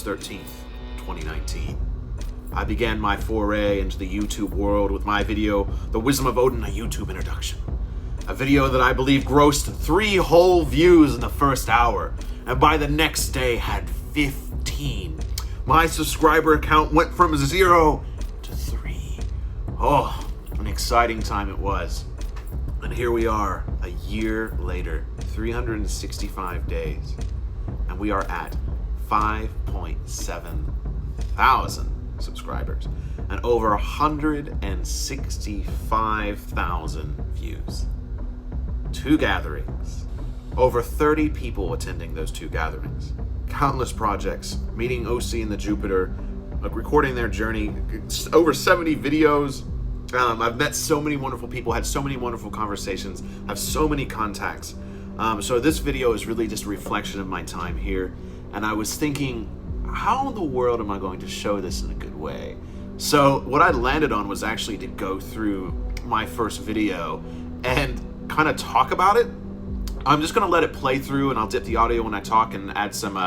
August 13th, 2019. I began my foray into the YouTube world with my video, The Wisdom of Odin, a YouTube introduction. A video that I believe grossed 3 whole views in the first hour, and by the next day had 15. My subscriber count went from 0 to 3. Oh, an exciting time it was. And here we are, a year later, 365 days, and we are at 5.7 thousand subscribers and over 165,000 views. 2 gatherings, over 30 people attending those 2 gatherings, countless projects, meeting OC and the Jupiter, recording their journey, over 70 videos. I've met so many wonderful people, had so many wonderful conversations, have so many contacts. So this video is really just a reflection of my time here. And I was thinking, how in the world am I going to show this in a good way? So what I landed on was actually to go through my first video and kind of talk about it. I'm just going to let it play through, and I'll dip the audio when I talk and add some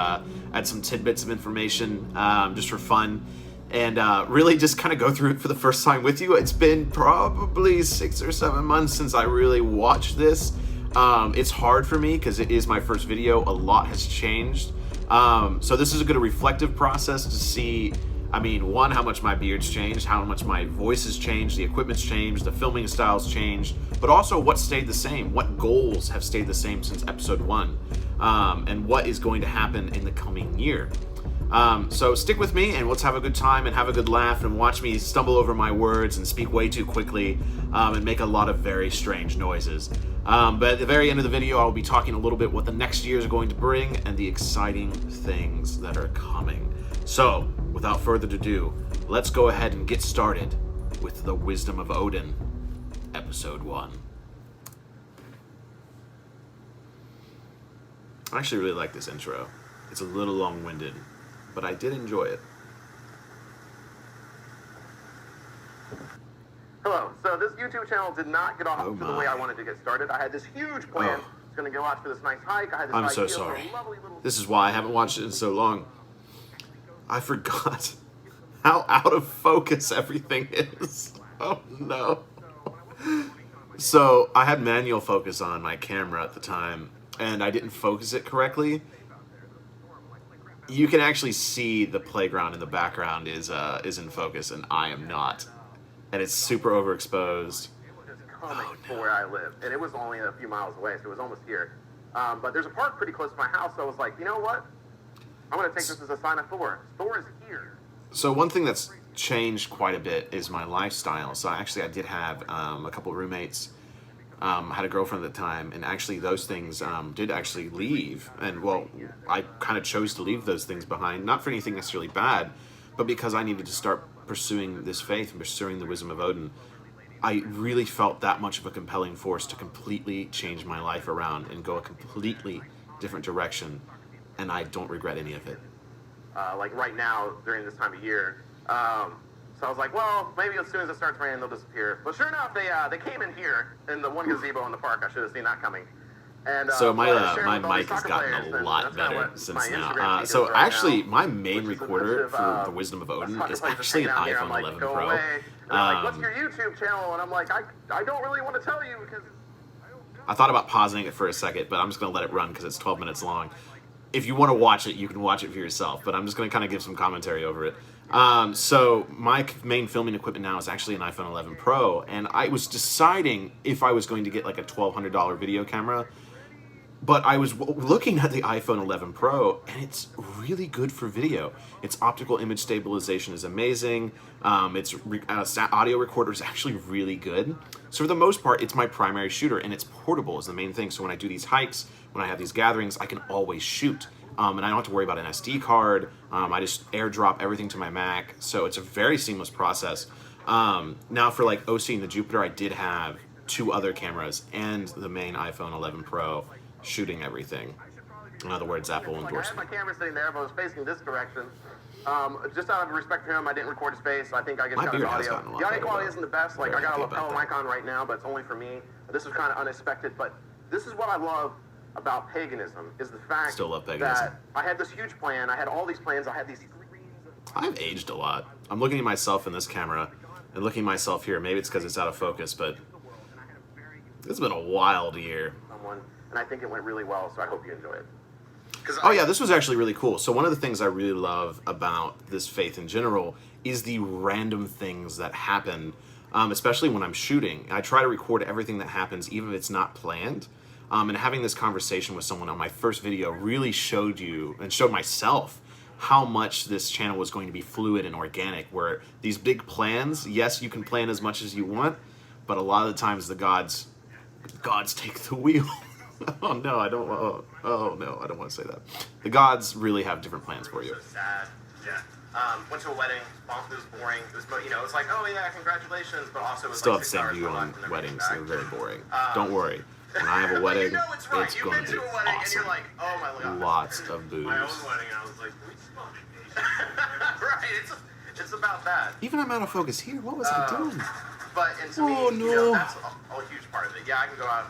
tidbits of information just for fun. And really just kind of go through it for the first time with you. It's been probably 6 or 7 months since I really watched this. It's hard for me because it is my first video. A lot has changed. So this is a good reflective process to see, I mean, one, how much my beard's changed, how much my voice has changed, the equipment's changed, the filming style's changed, but also what stayed the same, what goals have stayed the same since episode 1, and what is going to happen in the coming year. So stick with me and let's have a good time and have a good laugh and watch me stumble over my words and speak way too quickly and make a lot of very strange noises. But at the very end of the video, I'll be talking a little bit what the next year is going to bring and the exciting things that are coming. So without further ado, let's go ahead and get started with The Wisdom of Odin, episode 1. I actually really like this intro. It's a little long-winded, but I did enjoy it. Hello. So this YouTube channel did not get off to the way I wanted to get started. I had this huge plan. I was going to go out for this nice hike. I had this I'm idea so for sorry. a lovely little... This is why I haven't watched it in so long. I forgot how out of focus everything is. Oh no. So I had manual focus on my camera at the time, and I didn't focus it correctly. You can actually see the playground in the background is in focus, and I am not. And it's super overexposed. Coming for where I live, and it was only a few miles away, so it was almost here. But there's a park pretty close to my house, so I was like, you know what? I'm going to take this as a sign of Thor. Thor is here. So one thing that's changed quite a bit is my lifestyle. So actually I did have a couple of roommates. Had a girlfriend at the time, and actually those things did actually leave. And well, I kind of chose to leave those things behind, not for anything necessarily bad, but because I needed to start pursuing this faith and pursuing the Wisdom of Odin. I really felt that much of a compelling force to completely change my life around and go a completely different direction, and I don't regret any of it. Like right now, during this time of year. So I was like, well, maybe as soon as it starts raining, they'll disappear. But sure enough, they came in here in the one gazebo in the park. I should have seen that coming. And so my mic has gotten a lot better since now. So actually, my main recorder for the Wisdom of Odin is actually an iPhone 11 Pro. Like, what's your YouTube channel? And I'm like, I don't really want to tell you because I thought about pausing it for a second, but I'm just going to let it run because it's 12 minutes long. If you want to watch it, you can watch it for yourself, but I'm just going to kind of give some commentary over it. So my main filming equipment now is actually an iPhone 11 Pro, and I was deciding if I was going to get like a $1,200 video camera, but I was looking at the iPhone 11 Pro, and it's really good for video. Its optical image stabilization is amazing. Its audio recorder is actually really good. So for the most part, it's my primary shooter, and it's portable is the main thing. So when I do these hikes, when I have these gatherings, I can always shoot. And I don't have to worry about an SD card. I just airdrop everything to my Mac. So it's a very seamless process. Now for like OC and the Jupiter, I did have 2 other cameras and the main iPhone 11 Pro shooting everything. In other words, Apple endorsement. I had my camera sitting there, but I was facing this direction. Just out of respect for him, I didn't record his face. I think I just got his audio. The audio quality isn't the best. Like, I got a lapel mic on right now, but it's only for me. This is kind of unexpected, but this is what I love about paganism is the fact Still love paganism. that I had this huge plan. I had all these plans. I had these. I've aged a lot. I'm looking at myself in this camera and looking at myself here. Maybe it's because it's out of focus, but it's been a wild year. And I think it went really well, so I hope you enjoy it. Oh yeah, this was actually really cool. So one of the things I really love about this faith in general is the random things that happen, especially when I'm shooting. I try to record everything that happens, even if it's not planned. And having this conversation with someone on my first video really showed you, and showed myself, how much this channel was going to be fluid and organic, where these big plans, yes, you can plan as much as you want, but a lot of the times the gods take the wheel. Oh no, I don't. Oh no, I don't want to say that. The gods really have different plans for you. So sad. Yeah. Went to a wedding. It was boring. It was, it's like, oh yeah, congratulations, but also it was Still like have 6 the same hours view of on life and then weddings. back. They're very boring. Don't worry. When I have a wedding, it's right. it's You've going been to be to a wedding and awesome. you're like, oh my god. Lots of booze. My own wedding, I was like, we smell vacation. Right. It's about that. Even I'm out of focus here. What was I doing? But and to Oh, me, no. that's a huge part of it. Yeah, I can go out,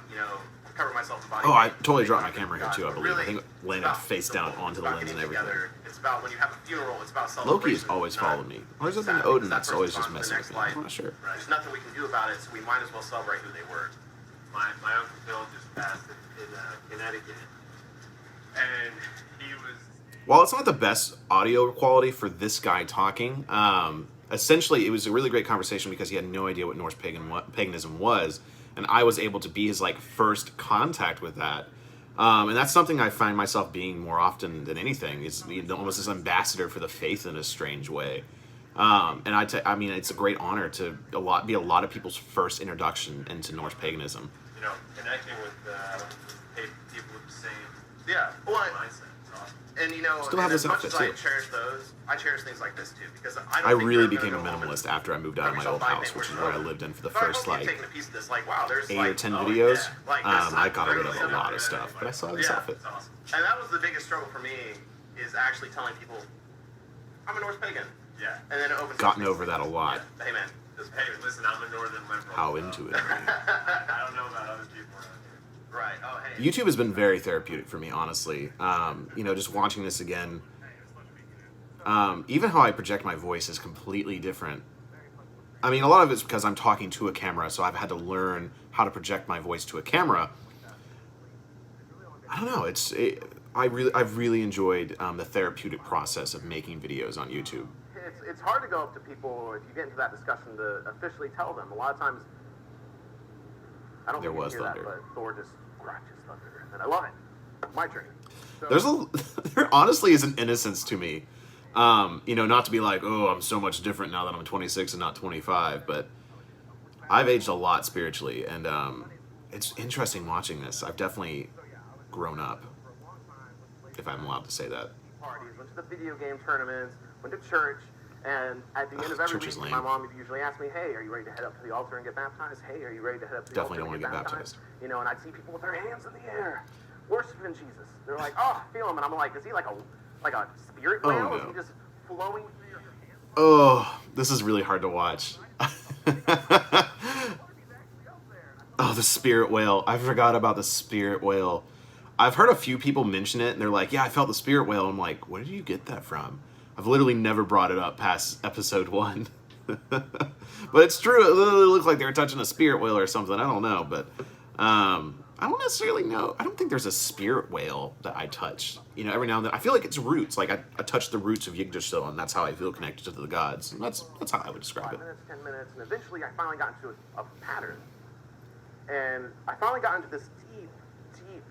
cover myself in body. Oh, I paint, totally dropped my make camera here God, too, I but believe. I really, think it it's landed about face down simple. onto It's the about lens and getting everything. together. It's about when you have a funeral, it's about Loki has celebration. always It's not followed me. Or has it sad been Odin because that that's always person's just on to the messing with next me? life. I'm not sure. Right. There's nothing we can do about it, so we might as well celebrate who they were. My Uncle Bill just passed in Connecticut. And he was... While it's not the best audio quality for this guy talking, essentially it was a really great conversation because he had no idea what Norse paganism was, and I was able to be his first contact with that. And that's something I find myself being more often than anything. Is almost this ambassador for the faith in a strange way. And I mean, it's a great honor to be a lot of people's first introduction into Norse paganism. Connecting with people with the same mindset. It's awesome. And Still have and this as much outfit, as I too. cherish those, I cherish things like this too because I really became a minimalist after I moved out of my old house, which is where I lived in for the first 8 or 10 videos. I got rid of a lot of stuff, but I saw this outfit. It's awesome. And that was the biggest struggle for me is actually telling people I'm a Norse pagan. Yeah. And then it opens. Gotten over that a lot. Yeah. Hey man, Hey, listen, I'm a northern liberal. How into it are you? I don't know about other people around here. right. Oh hey. YouTube has been very therapeutic for me, honestly. Just watching this again, even how I project my voice is completely different. I mean, a lot of it's because I'm talking to a camera, so I've had to learn how to project my voice to a camera. I don't know. I've really enjoyed the therapeutic process of making videos on YouTube. It's hard to go up to people if you get into that discussion to officially tell them. A lot of times, I don't There think you was can hear thunder. that, but Thor just scratches thunder, and I love it. My turn. So, There honestly is an innocence to me. Not to be like, oh, I'm so much different now that I'm 26 and not 25, but I've aged a lot spiritually, and it's interesting watching this. I've definitely grown up, if I'm allowed to say that. parties, went to the video game tournaments, went to church, and at the end of every church is week, lame. my mom would usually ask me, hey, are you ready to head up to the altar and get baptized? Hey, are you ready to head up to the Definitely altar don't and wanna get baptized. And I'd see people with their hands in the air, worshiping Jesus. They're like, oh, I feel him. And I'm like, is he like a spirit Oh, whale? no. Is he just flowing through your hands? Oh, this is really hard to watch. Oh, the spirit whale. I forgot about the spirit whale. I've heard a few people mention it, and they're like, yeah, I felt the spirit whale. I'm like, where did you get that from? I've literally never brought it up past episode 1. But it's true. It literally looks like they were touching a spirit whale or something. I don't know, but I don't necessarily know. I don't think there's a spirit whale that I touch. Every now and then. I feel like it's roots. Like I touch the roots of Yggdrasil, and that's how I feel connected to the gods. And that's how I would describe 5 it. minutes, 10 minutes, and eventually I finally got into a pattern. And I finally got into this deep, deep,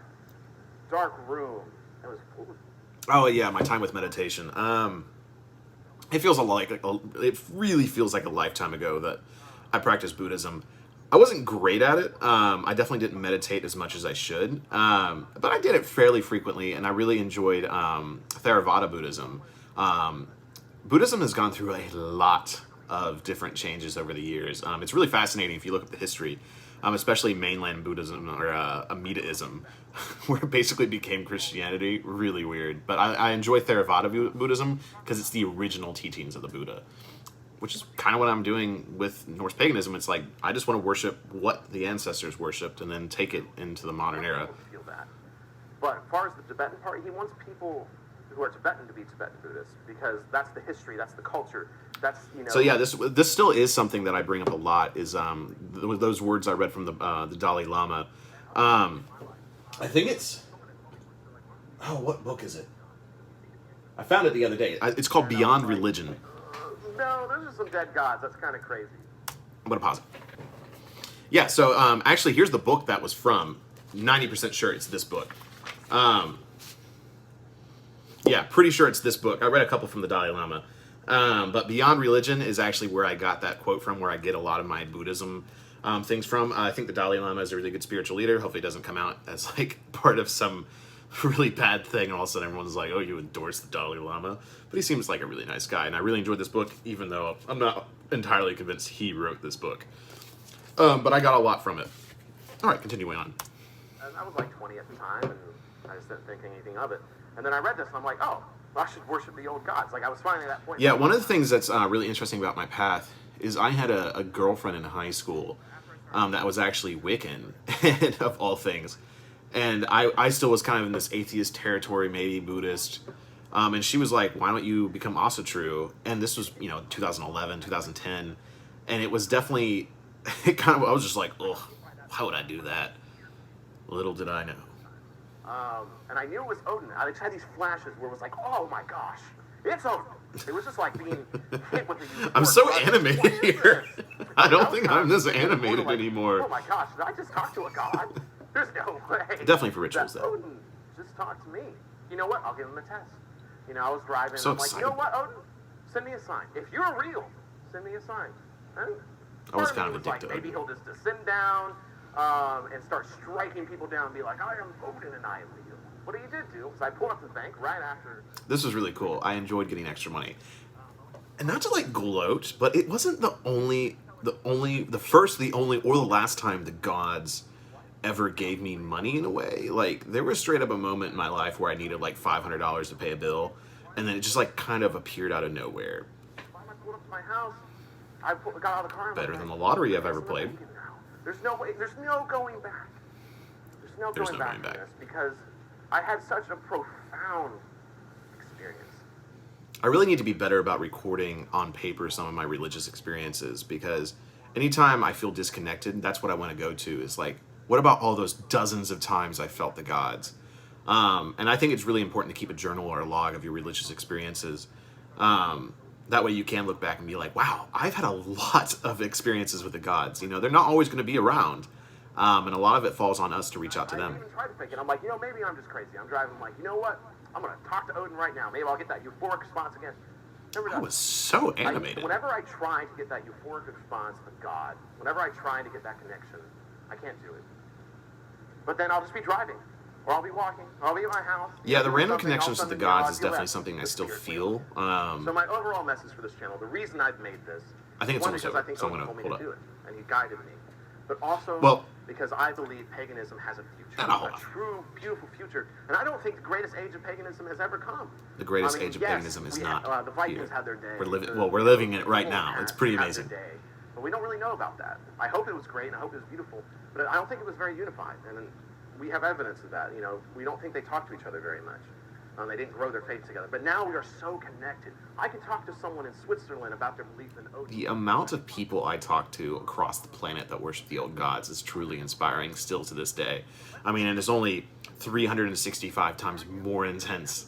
dark room. It was full of... Oh yeah, my time with meditation. It feels it really feels like a lifetime ago that I practiced Buddhism. I wasn't great at it. I definitely didn't meditate as much as I should, but I did it fairly frequently, and I really enjoyed Theravada Buddhism. Buddhism has gone through a lot of different changes over the years. It's really fascinating if you look at the history, especially mainland Buddhism or Amidaism, where it basically became Christianity. Really weird. But I enjoy Theravada Buddhism because it's the original teachings of the Buddha, which is kind of what I'm doing with Norse paganism. It's like, I just want to worship what the ancestors worshipped and then take it into the modern era. Feel that. But as far as the Tibetan part, he wants people who are Tibetan to be Tibetan Buddhists, because that's the history, that's the culture, that's, you know. So yeah, this still is something that I bring up a lot. Is those words I read from the Dalai Lama. I think it's what book is it? I found it the other day. It's called Beyond Religion. No, those are some dead gods. That's kind of crazy. I'm gonna pause it. Yeah. So actually, here's the book that was from. 90% sure it's this book. Yeah, pretty sure it's this book. I read a couple from the Dalai Lama. But Beyond Religion is actually where I got that quote from, where I get a lot of my Buddhism things from. I think the Dalai Lama is a really good spiritual leader. Hopefully it doesn't come out as like part of some really bad thing, and all of a sudden everyone's like, oh, you endorse the Dalai Lama. But he seems like a really nice guy, and I really enjoyed this book, even though I'm not entirely convinced he wrote this book. But I got a lot from it. All right, continuing on. And I was like 20 at the time, and I just didn't think anything of it. And then I read this, and I'm like, oh, I should worship the old gods. Like, I was finally at that point. Yeah, one of the things that's really interesting about my path is I had a girlfriend in high school that was actually Wiccan, and of all things. And I still was kind of in this atheist territory, maybe Buddhist. And she was like, why don't you become also true? And this was, 2011, 2010. And it was definitely, I was just like, ugh, why would I do that? Little did I know. And I knew it was Odin. I just had these flashes where it was like, oh my gosh, it's Odin. It was just like being hit with a I'm so animated here. I don't think I'm this animated anymore. Oh my gosh, did I just talk to a god? There's no way. Definitely for rituals, that though. Odin just talked to me. You know what? I'll give him a test. I was driving, So and I'm like, excited. you know what, Odin? Send me a sign. If you're real, send me a sign. And I was part kind me of a dick to maybe Odin. he'll just descend down and start striking people down and be like, I am Odin and I am real. What he did do was I pulled up to the bank right after. This was really cool. I enjoyed getting extra money. And not to like gloat, but it wasn't the first, the only, or the last time the gods ever gave me money in a way. Like, there was straight up a moment in my life where I needed like $500 to pay a bill, and then it just like kind of appeared out of nowhere. I pulled up to my house. Got out of the car. Better than the lottery I've ever played. There's no way. There's no going back. There's no going back from this, because I had such a profound experience. I really need to be better about recording on paper some of my religious experiences, because anytime I feel disconnected, that's what I want to go to, is like, what about all those dozens of times I felt the gods? And I think it's really important to keep a journal or a log of your religious experiences. That way you can look back and be like, wow, I've had a lot of experiences with the gods. They're not always going to be around. And a lot of it falls on us to reach out to them. I even tried to think it. I'm like, maybe I'm just crazy. I'm driving. I'm like, you know what? I'm going to talk to Odin right now. Maybe I'll get that euphoric response again. Never I done. was so animated. Whenever I try to get that euphoric response of God, whenever I try to get that connection, I can't do it. But then I'll just be driving, or I'll be walking, or I'll be at my house. Yeah, the doing random something, connections all to the of a sudden, gods is feel definitely that something I the still spirit feel. within. So my overall message for this channel, the reason I've made this, I think it's one, almost because over, I think so I'm Odin gonna told me hold to up. do it, and he guided me. But also, because I believe paganism has a future, a true, beautiful future. And I don't think the greatest age of paganism has ever come. The greatest age of paganism is not the Vikings here. had their day. We're living in it right now. It's pretty amazing. Day. But we don't really know about that. I hope it was great, and I hope it was beautiful. But I don't think it was very unified. And we have evidence of that. We don't think they talk to each other very much. They didn't grow their faith together. But now we are so connected. I can talk to someone in Switzerland about their belief in Odin. The amount of people I talk to across the planet that worship the old gods is truly inspiring still to this day. I mean, and it's only 365 times more intense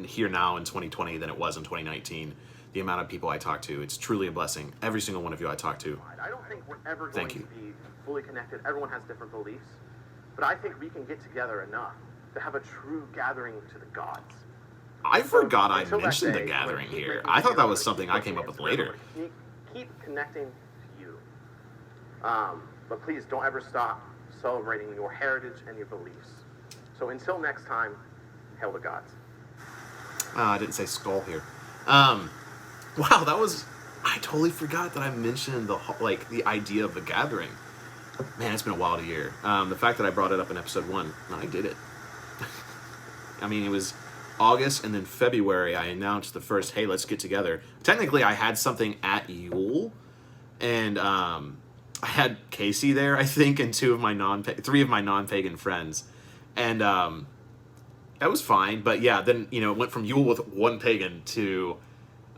here now in 2020 than it was in 2019. The amount of people I talk to, it's truly a blessing. Every single one of you I talk to. I don't think we're ever going to be fully connected. Everyone has different beliefs. But I think we can get together enough to have a true gathering to the gods. I forgot I mentioned the gathering here. I thought that was something I came up with later. Keep connecting to you. But please don't ever stop celebrating your heritage and your beliefs. So until next time, hail the gods. I didn't say skull here. Wow, that was... I totally forgot that I mentioned the idea of the gathering. Man, it's been a wild year. The fact that I brought it up in episode 1, I did it. I mean, it was August, and then February I announced the first, hey, let's get together. Technically, I had something at Yule, and I had Casey there, I think, and three of my non-pagan friends. And that was fine. But yeah, then, you know, it went from Yule with 1 pagan to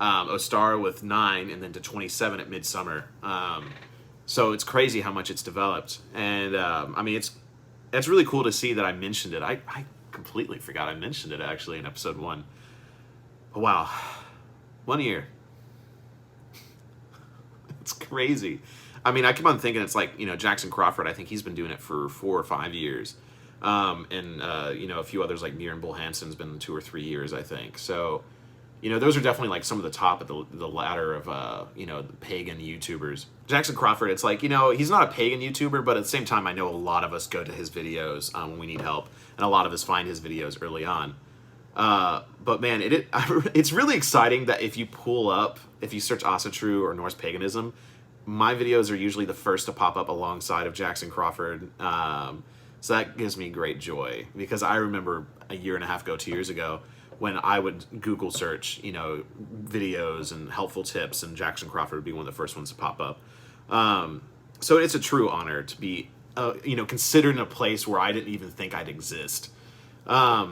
Ostara with 9, and then to 27 at Midsummer. So it's crazy how much it's developed. And I mean, it's really cool to see that I mentioned it. I completely forgot I mentioned it actually in episode 1. But wow, 1 year. It's crazy. I mean, I keep on thinking it's like, you know, Jackson Crawford, I think he's been doing it for 4 or 5 years. And, you know, a few others like Mir and Bull Hansen's been 2 or 3 years, I think. So, you know, those are definitely like some of the top of the ladder of, you know, the pagan YouTubers. Jackson Crawford, it's like, you know, he's not a pagan YouTuber, but at the same time, I know a lot of us go to his videos when we need help. And a lot of us find his videos early on. But man, it's really exciting that if you search Asatru or Norse Paganism, my videos are usually the first to pop up alongside of Jackson Crawford. So that gives me great joy, because I remember a year and a half ago, 2 years ago, when I would Google search, you know, videos and helpful tips, and Jackson Crawford would be one of the first ones to pop up. So it's a true honor to be, you know, considered in a place where I didn't even think I'd exist. I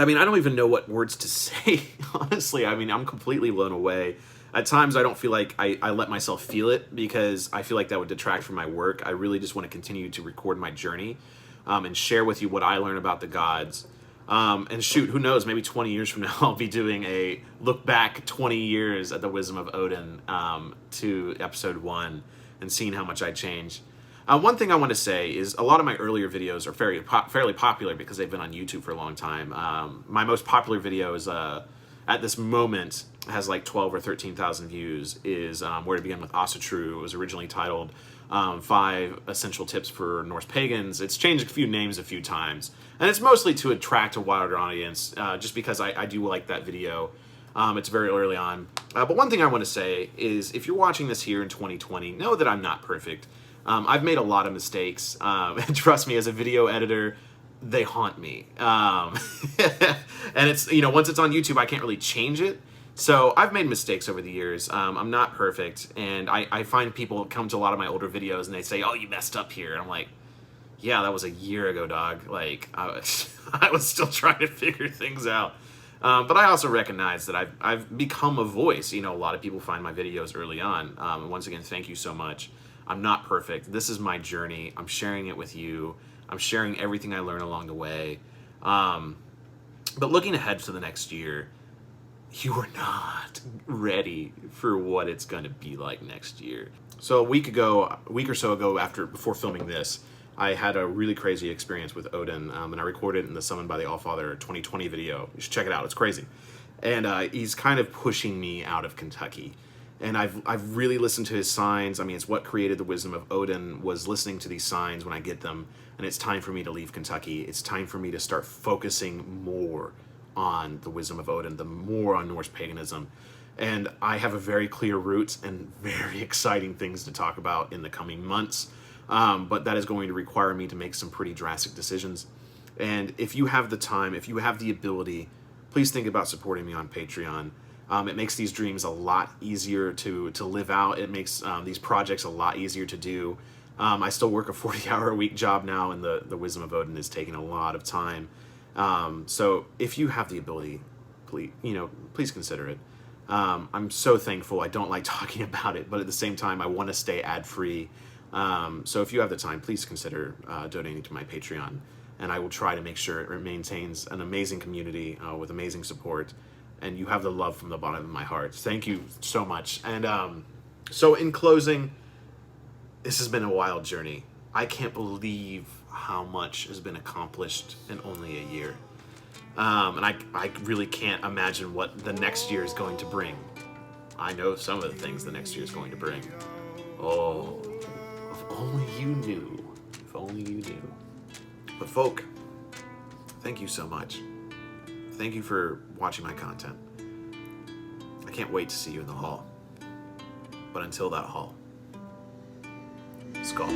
mean, I don't even know what words to say, honestly. I mean, I'm completely blown away. At times, I don't feel like I let myself feel it, because I feel like that would detract from my work. I really just want to continue to record my journey and share with you what I learn about the gods. And shoot, who knows, maybe 20 years from now, I'll be doing a look back 20 years at the Wisdom of Odin to episode 1 and seeing how much I changed. One thing I want to say is a lot of my earlier videos are fairly popular because they've been on YouTube for a long time. My most popular video is, at this moment, has like 12 or 13,000 views, is Where to Begin with Asatru. It was originally titled 5 Essential Tips for Norse Pagans. It's changed a few names a few times. And it's mostly to attract a wider audience, just because I do like that video. It's very early on. But one thing I want to say is, if you're watching this here in 2020, know that I'm not perfect. I've made a lot of mistakes, and trust me, as a video editor, they haunt me. And it's, you know, once it's on YouTube, I can't really change it. So I've made mistakes over the years. I'm not perfect, and I find people come to a lot of my older videos and they say, "Oh, you messed up here," and I'm like, "Yeah, that was a year ago, dog. Like, I was still trying to figure things out." But I also recognize that I've become a voice. You know, a lot of people find my videos early on. And once again, thank you so much. I'm not perfect. This is my journey. I'm sharing it with you. I'm sharing everything I learn along the way. But looking ahead to the next year, you are not ready for what it's going to be like next year. So a week or so ago, before filming this, I had a really crazy experience with Odin, and I recorded it in the Summoned by the Allfather 2020 video. You should check it out. It's crazy. And he's kind of pushing me out of Kentucky. And I've really listened to his signs. I mean, it's what created the Wisdom of Odin, was listening to these signs when I get them. And it's time for me to leave Kentucky. It's time for me to start focusing more on the Wisdom of Odin, more on Norse paganism. And I have a very clear route and very exciting things to talk about in the coming months. But that is going to require me to make some pretty drastic decisions. And if you have the time, if you have the ability, please think about supporting me on Patreon. It makes these dreams a lot easier to live out. It makes these projects a lot easier to do. I still work a 40-hour-a-week job now, and the Wisdom of Odin is taking a lot of time. So if you have the ability, please consider it. I'm so thankful. I don't like talking about it, but at the same time, I want to stay ad-free. So if you have the time, please consider donating to my Patreon, and I will try to make sure it maintains an amazing community with amazing support. And you have the love from the bottom of my heart. Thank you so much. And so in closing, this has been a wild journey. I can't believe how much has been accomplished in only a year. And I really can't imagine what the next year is going to bring. I know some of the things the next year is going to bring. Oh, if only you knew. If only you knew. But folk, thank you so much. Thank you for watching my content. I can't wait to see you in the hall. But until that hall, Skull.